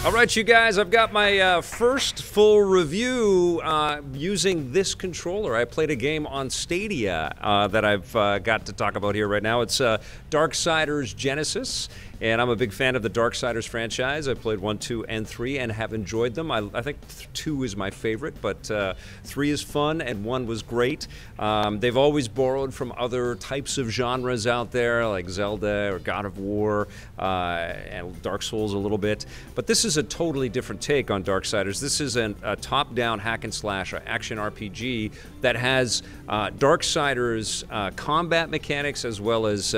All right, you guys, I've got my first full review using this controller. I played a game on Stadia that I've got to talk about here right now. It's Darksiders Genesis, and I'm a big fan of the Darksiders franchise. I played 1, 2, and 3 and have enjoyed them. I think 2 is my favorite, but 3 is fun and 1 was great. They've always borrowed from other types of genres out there, like Zelda or God of War and Dark Souls a little bit. But this is a totally different take on Darksiders. This is a top-down hack-and-slash action RPG that has Darksiders combat mechanics as well as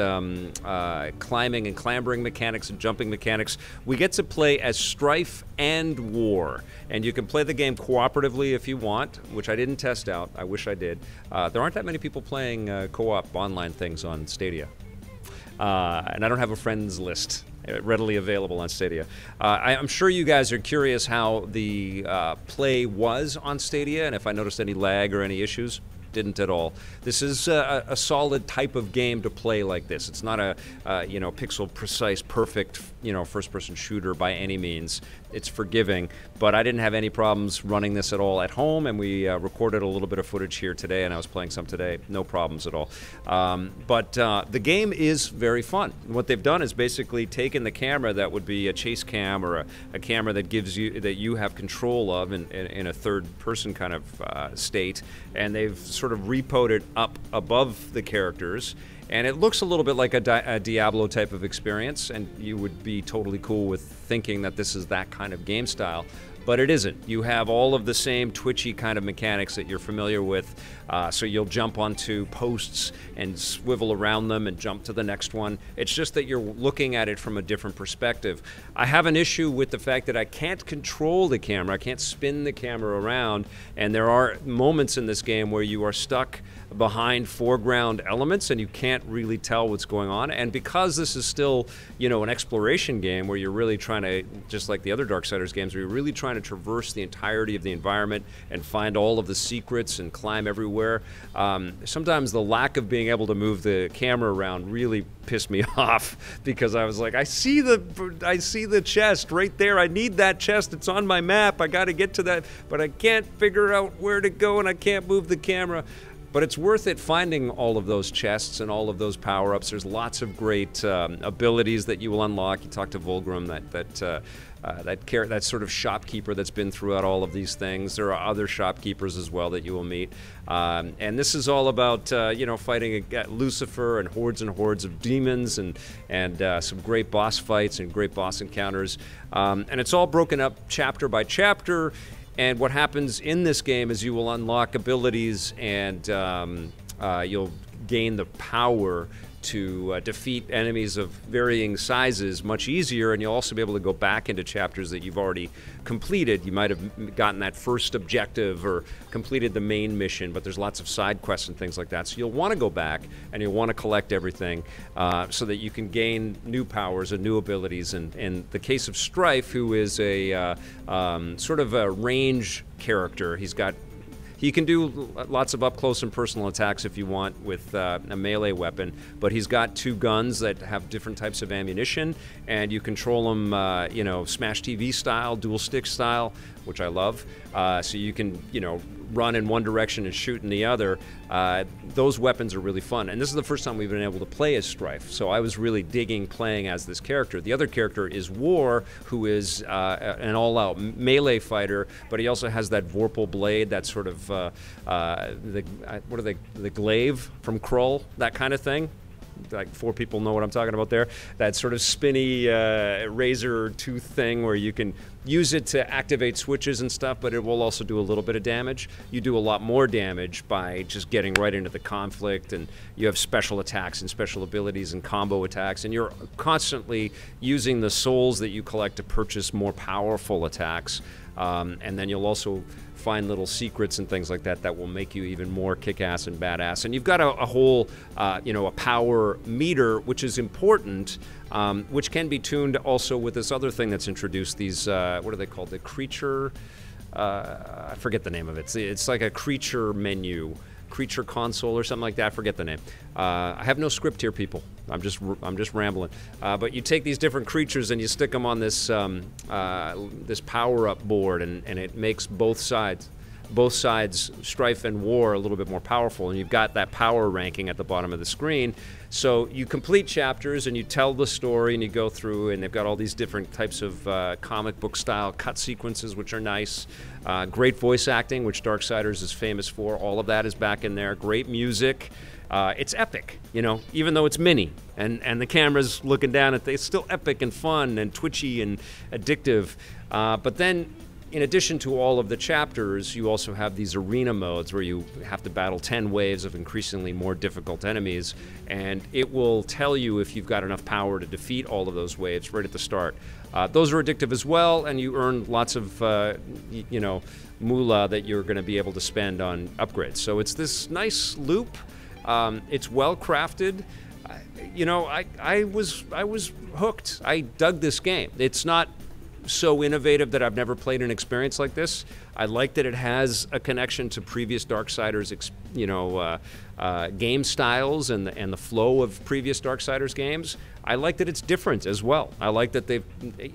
climbing and clambering mechanics and jumping mechanics. We get to play as Strife and War, and you can play the game cooperatively if you want, which I didn't test out. I wish I did. There aren't that many people playing co-op online things on Stadia, and I don't have a friends list readily available on Stadia. I'm sure you guys are curious how the play was on Stadia and if I noticed any lag or any issues. Didn't at all. This is a solid type of game to play like this. It's not a pixel precise, perfect, first-person shooter by any means. It's forgiving, but I didn't have any problems running this at all at home, and we recorded a little bit of footage here today, and I was playing some today. No problems at all. But the game is very fun. And what they've done is basically taken the camera that would be a chase cam or a camera that you have control of in a third-person kind of state, and they've sort of repoed it up above the characters, and it looks a little bit like a Diablo type of experience, and you would be totally cool with thinking that this is that kind of game style. But it isn't. You have all of the same twitchy kind of mechanics that you're familiar with. So you'll jump onto posts and swivel around them and jump to the next one. It's just that you're looking at it from a different perspective. I have an issue with the fact that I can't control the camera. I can't spin the camera around. And there are moments in this game where you are stuck behind foreground elements and you can't really tell what's going on. And because this is still, an exploration game where you're really trying to, just like the other Darksiders games, where you're really trying to traverse the entirety of the environment and find all of the secrets and climb everywhere, sometimes the lack of being able to move the camera around really pissed me off, because I was like, I see the chest right there. I need that chest. It's on my map. I got to get to that, but I can't figure out where to go and I can't move the camera. But it's worth it finding all of those chests and all of those power-ups. There's lots of great abilities that you will unlock. You talk to Volgrim, that sort of shopkeeper that's been throughout all of these things. There are other shopkeepers as well that you will meet. And this is all about, fighting Lucifer and hordes of demons and some great boss fights and great boss encounters. And it's all broken up chapter by chapter. And what happens in this game is you will unlock abilities and you'll gain the power to defeat enemies of varying sizes much easier, and you'll also be able to go back into chapters that you've already completed. You might have gotten that first objective or completed the main mission, but there's lots of side quests and things like that. So you'll want to go back and you'll want to collect everything so that you can gain new powers and new abilities. And in the case of Strife, who is a sort of a range character, he can do lots of up-close and personal attacks if you want with a melee weapon, but he's got 2 guns that have different types of ammunition, and you control them, Smash TV style, dual stick style, which I love. So you can, run in one direction and shoot in the other. Those weapons are really fun, and this is the first time we've been able to play as Strife, so I was really digging playing as this character. The other character is War, who is an all-out melee fighter, but he also has that Vorpal blade, that sort of the glaive from Krull, that kind of thing. Like 4 people know what I'm talking about there. That sort of spinny razor tooth thing where you can use it to activate switches and stuff, but it will also do a little bit of damage. You do a lot more damage by just getting right into the conflict, and you have special attacks and special abilities and combo attacks, and you're constantly using the souls that you collect to purchase more powerful attacks. And then you'll also find little secrets and things like that that will make you even more kick-ass and badass. And you've got a whole, a power meter, which is important, which can be tuned also with this other thing that's introduced, these, what are they called? The creature, I forget the name of it. It's like a creature menu creature console or something like that. Forget the name. I have no script here, people. I'm just rambling. But you take these different creatures and you stick them on this this power-up board, and it makes both sides, strife and war, a little bit more powerful, and you've got that power ranking at the bottom of the screen. So you complete chapters and you tell the story and you go through, and they've got all these different types of comic book style cut sequences, which are nice. Great voice acting, which Darksiders is famous for. All of that is back in there. Great music. It's epic, you know, even though it's mini and the camera's looking down at it, it's still epic and fun and twitchy and addictive. But then, in addition to all of the chapters, you also have these arena modes where you have to battle 10 waves of increasingly more difficult enemies, and it will tell you if you've got enough power to defeat all of those waves right at the start. Those are addictive as well, and you earn lots of, you know, moolah that you're going to be able to spend on upgrades. So it's this nice loop. It's well crafted. You know, I was hooked. I dug this game. It's not so innovative that I've never played an experience like this. I like that it has a connection to previous Darksiders, you know, game styles and the flow of previous Darksiders games. I like that it's different as well. I like that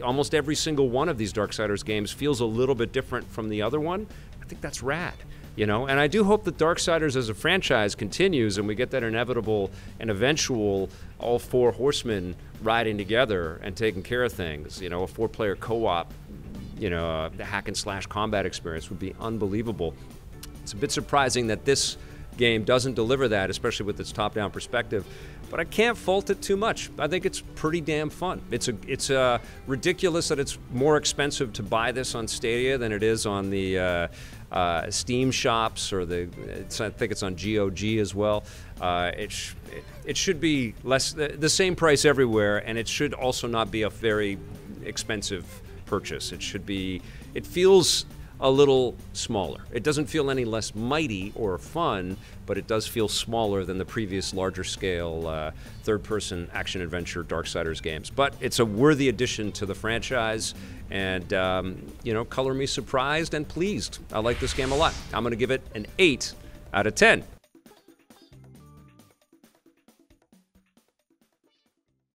almost every single one of these Darksiders games feels a little bit different from the other one. I think that's rad. You know, and I do hope that Darksiders as a franchise continues and we get that inevitable and eventual all four horsemen riding together and taking care of things. You know, a 4-player co-op, you know, the hack and slash combat experience would be unbelievable. It's a bit surprising that this game doesn't deliver that, especially with its top-down perspective, but I can't fault it too much. I think it's pretty damn fun. It's ridiculous that it's more expensive to buy this on Stadia than it is on the Steam shops, or I think it's on GOG as well. It should be the same price everywhere, and it should also not be a very expensive purchase. It feels a little smaller. It doesn't feel any less mighty or fun, but it does feel smaller than the previous larger scale third-person action-adventure Darksiders games. But it's a worthy addition to the franchise, and you know, color me surprised and pleased. I like this game a lot. I'm going to give it an 8 out of 10.